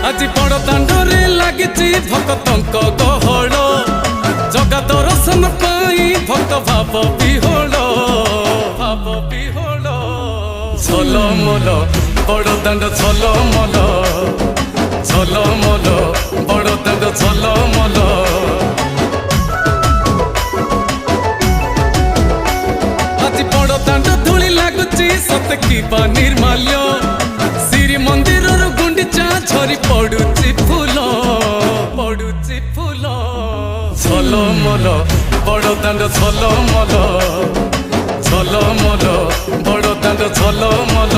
আজি বড় দাଣ୍ଡরে লাগিছি ভক্তଙ୍କ গহଳ জগা দর্শন পাই ভক্ত ভাব বিহোଳ ঝলমল বড় দাণ্ড ঝলমল ঝলমল বড় দাণ্ড ঝলমল আজি বড় দাণ্ড ধূলি লাগুছি সতে কিবা নির্মাল্য শ্রী মন্দিরর গুন্ডিচা ঝরি পড়ুছি ফুল ঝলমল বড় দাণ্ড ঝলমল ঝলমল বড় দাণ্ড ঝলমল।